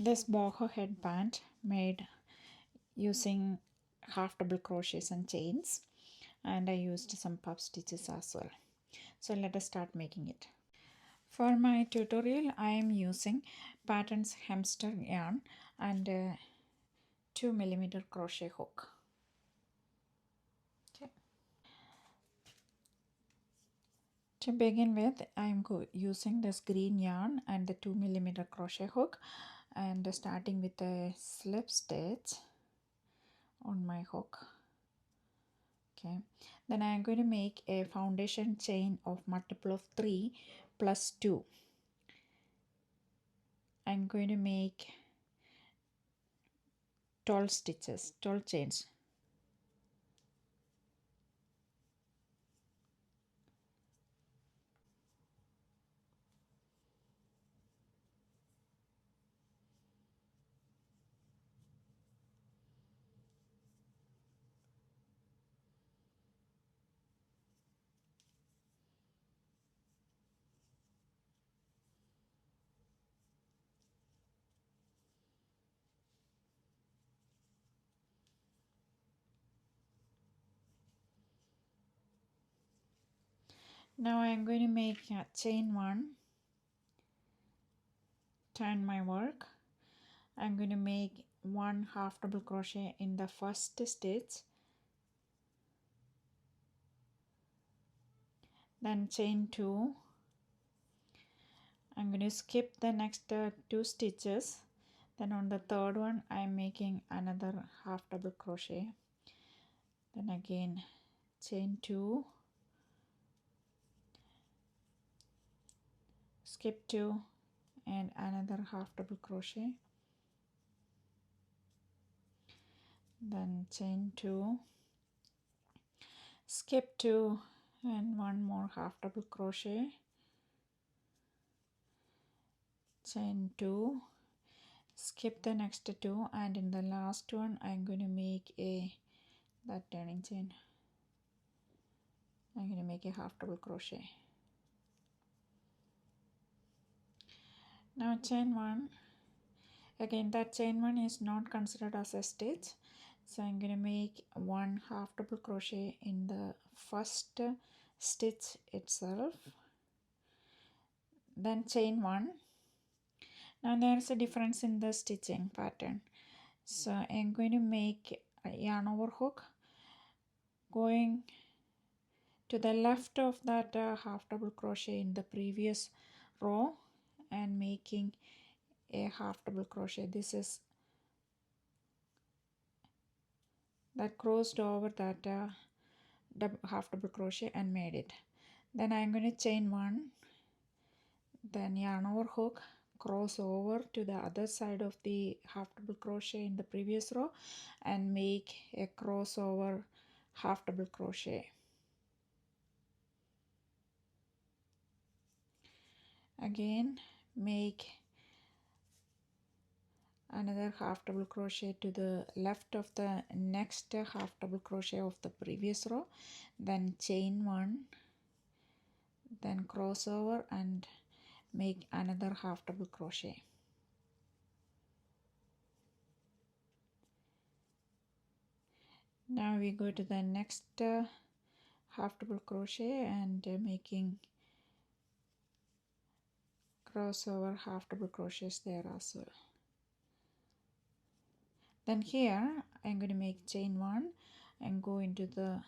This boho headband made using half double crochets and chains, and I used some puff stitches as well. So let us start making it. For my tutorial I am using patterns hamster yarn and 2mm crochet hook. Okay. To begin with, I am using this green yarn and the 2mm crochet hook, and starting with a slip stitch on my hook. Okay, then I am going to make a foundation chain of multiple of 3 plus 2. I am going to make 12 stitches, 12 chains. Now I am going to make chain 1, turn my work. I am going to make 1 half double crochet in the first stitch, then chain 2. I'm going to skip the next 2 stitches, then on the third one I am making another half double crochet, then again chain 2, skip 2 and another half double crochet, then chain 2, skip 2 and one more half double crochet, chain 2, skip the next 2, and in the last one I'm going to make that turning chain. I'm going to make a half double crochet. Now chain 1, again that chain 1 is not considered as a stitch, so I'm going to make 1 half double crochet in the first stitch itself, then chain 1. Now there's a difference in the stitching pattern, so I'm going to make a yarn over hook going to the left of that half double crochet in the previous row and making a half double crochet. This is that crossed over that half double crochet and made it. Then I'm going to chain 1, then yarn over hook, cross over to the other side of the half double crochet in the previous row and make a crossover half double crochet. Again make another half double crochet to the left of the next half double crochet of the previous row, then chain 1, then cross over and make another half double crochet. Now we go to the next half double crochet and making crossover half double crochets there as well. Then here I'm going to make chain 1 and go into the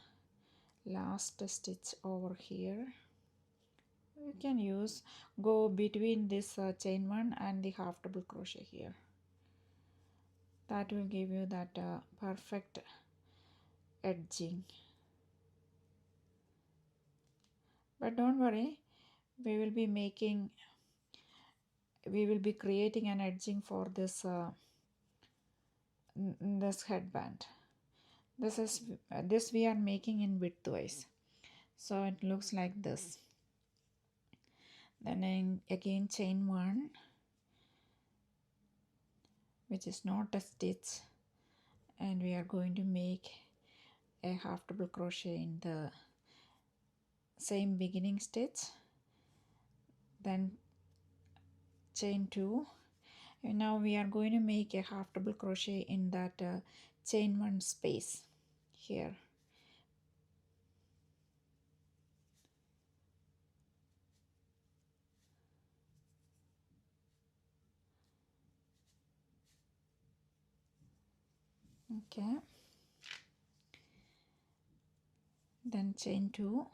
last stitch over here. You can go between this chain 1 and the half double crochet here. That will give you that perfect edging. But don't worry, we will be creating an edging for this this headband. This we are making in widthwise, so it looks like this. Then again chain 1, which is not a stitch, and we are going to make a half double crochet in the same beginning stitch, then chain 2. Now we are going to make a half double crochet in that chain one space here. Okay, then chain 2,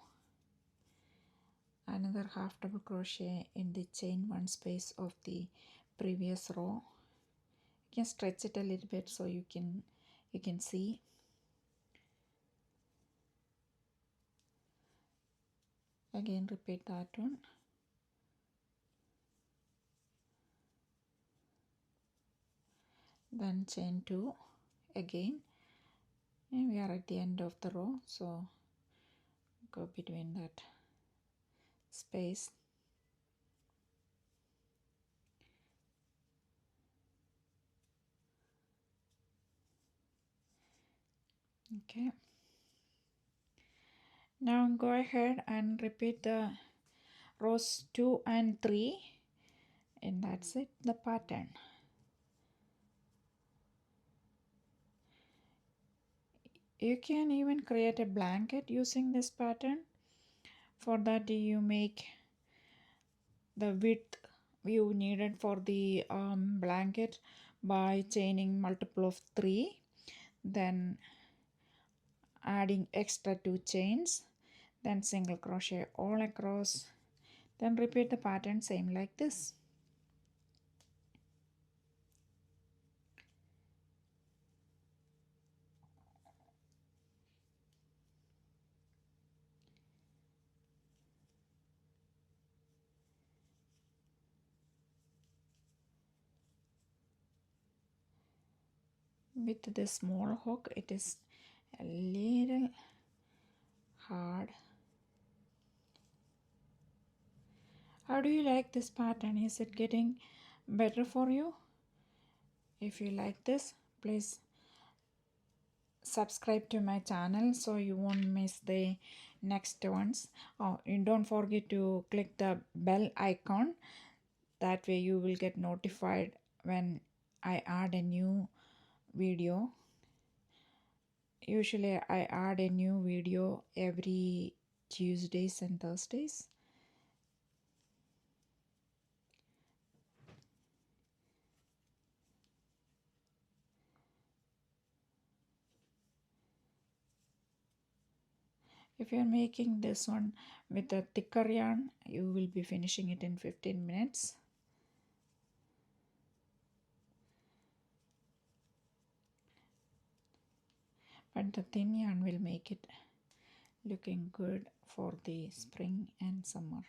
another half double crochet in the chain one space of the previous row. You can stretch it a little bit so you can see. Again repeat that one. Then chain 2 again, and we are at the end of the row, so go between that space. Okay, now go ahead and repeat the rows 2 and 3, and that's it, the pattern. You can even create a blanket using this pattern. For that you make the width you needed for the blanket by chaining multiple of 3, then adding extra 2 chains, then single crochet all across, then repeat the pattern same like this. With the small hook it is a little hard. How do you like this pattern? Is it getting better for you? If you like this, please subscribe to my channel so you won't miss the next ones. Oh, and don't forget to click the bell icon, that way you will get notified when I add a new video. Usually I add a new video every Tuesdays and Thursdays. If you're making this one with a thicker yarn, you will be finishing it in 15 minutes. But the thin yarn will make it looking good for the spring and summer.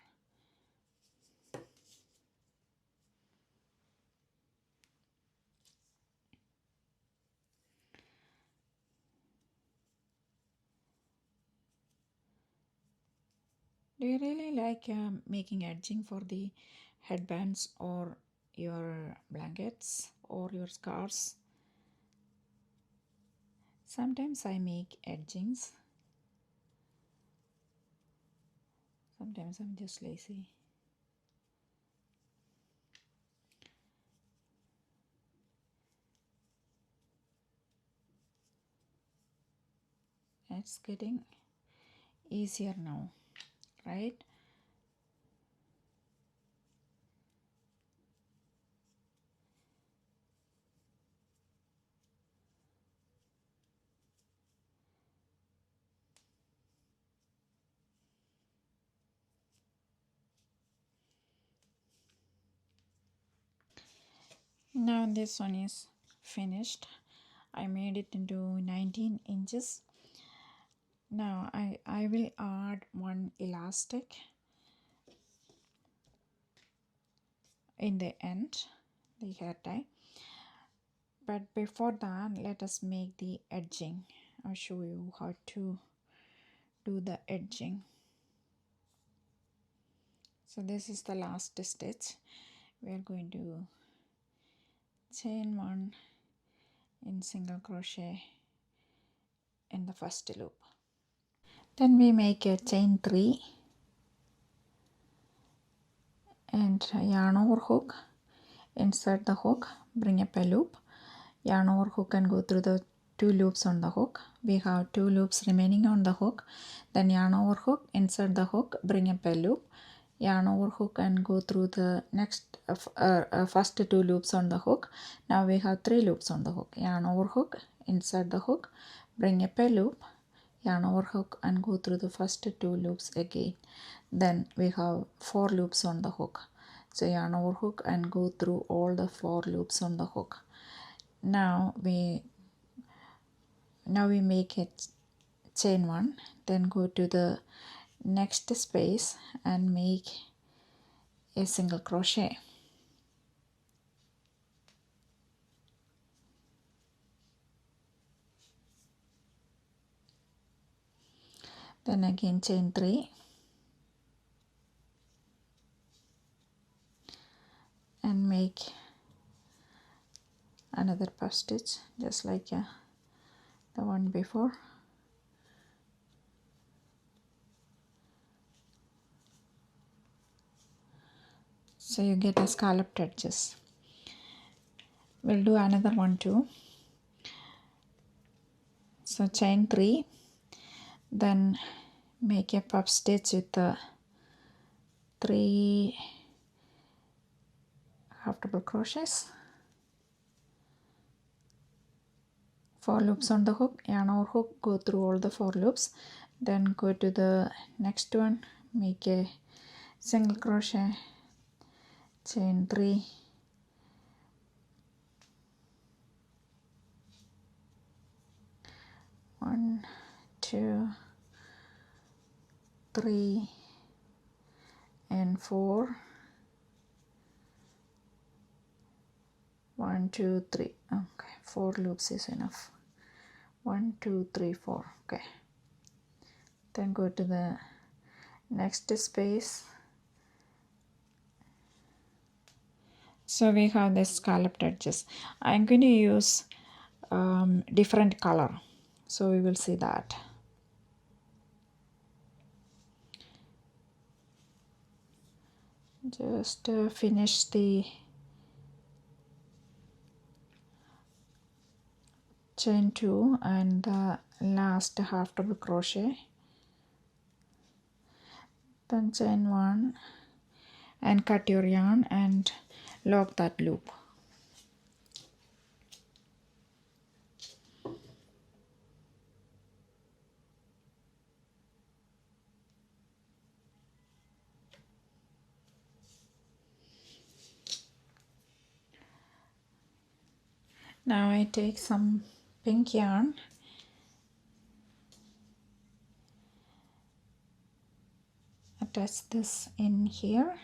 Do you really like making edging for the headbands or your blankets or your scarves? Sometimes I make edgings. Sometimes I'm just lazy. It's getting easier now, right? Now this one is finished. I made it into 19 inches. Now I will add one elastic in the end, the hair tie. But before that, let us make the edging. I'll show you how to do the edging. So this is the last stitch. We are going to chain 1 in single crochet in the first loop. Then we make a chain 3 and yarn over hook insert the hook, bring up a loop, yarn over hook and go through the 2 loops on the hook. We have 2 loops remaining on the hook. Then yarn over hook, insert the hook, bring up a loop, yarn over hook and go through the next first 2 loops on the hook. Now we have 3 loops on the hook. Yarn over hook, insert the hook, bring up a loop, yarn over hook and go through the first 2 loops again. Then we have 4 loops on the hook. So yarn over hook and go through all the 4 loops on the hook. Now we make it chain 1, then go to the next space and make a single crochet. Then again chain 3 and make another puff stitch just like the one before. So you get a scalloped edges. We'll do another one too. So chain 3, then make a puff stitch with the 3 half double crochets, 4 loops on the hook, yarn over hook, go through all the 4 loops, then go to the next one, make a single crochet, chain 3, one, 2, 3 and 4, 1, 2, 3. Okay, 4 loops is enough. 1, 2, 3, 4. Okay, then go to the next space. So we have this scalloped edges. I'm going to use different color, so we will see that. Just finish the chain 2 and the last half double crochet, then chain 1 and cut your yarn and lock that loop. Now I take some pink yarn, attach this in here,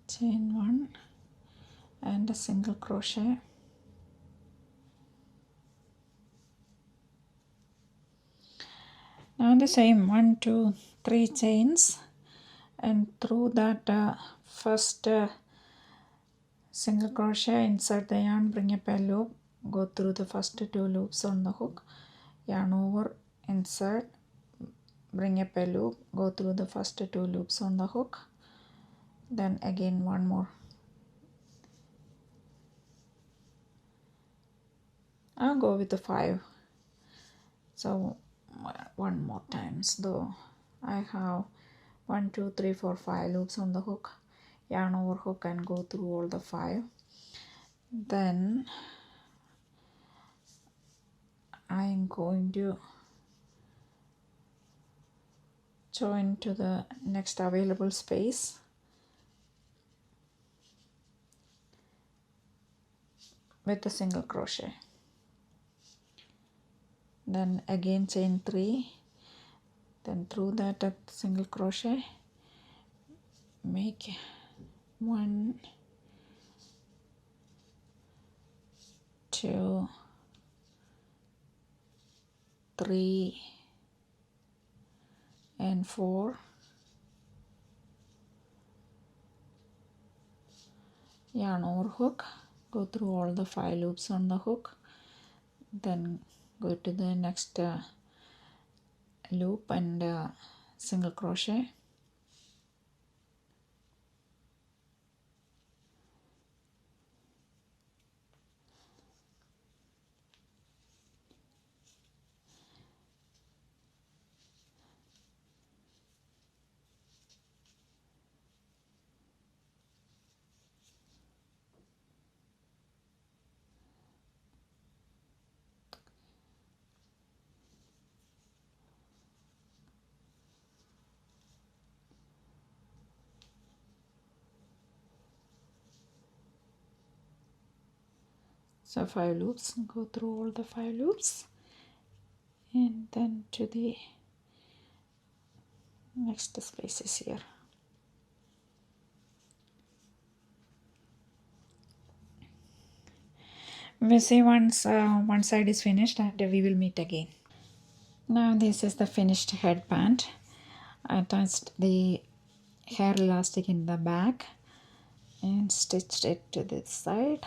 chain 1 and a single crochet, now the same 1, 2, 3 chains, and through that first single crochet, insert the yarn, bring up a loop, go through the first 2 loops on the hook, yarn over, insert, bring up a loop, go through the first 2 loops on the hook, then again one more. I'll go with the 5. So one more times, though I have 1, 2, 3, 4, 5 loops on the hook, yarn over hook and go through all the 5. Then I'm going to join to the next available space with a single crochet, then again chain 3, then through that single crochet make 1, 2, 3 and 4, yarn over hook, go through all the 5 loops on the hook, then go to the next loop and single crochet, So 5 loops, go through all the 5 loops and then to the next spaces here. We'll see once one side is finished and we will meet again. Now this is the finished headband. I attached the hair elastic in the back and stitched it to this side.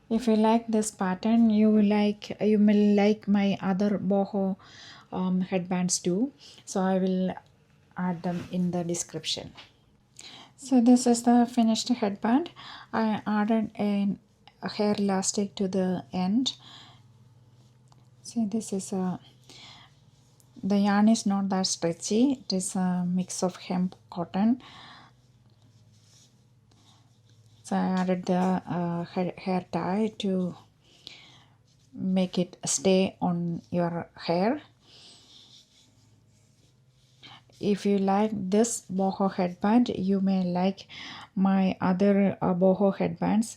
If you like this pattern, you may like my other boho headbands too, so I will add them in the description. So this is the finished headband. I added a hair elastic to the end. See, this is the yarn is not that stretchy. It is a mix of hemp cotton. So I added the hair tie to make it stay on your hair. If you like this boho headband, you may like my other boho headbands.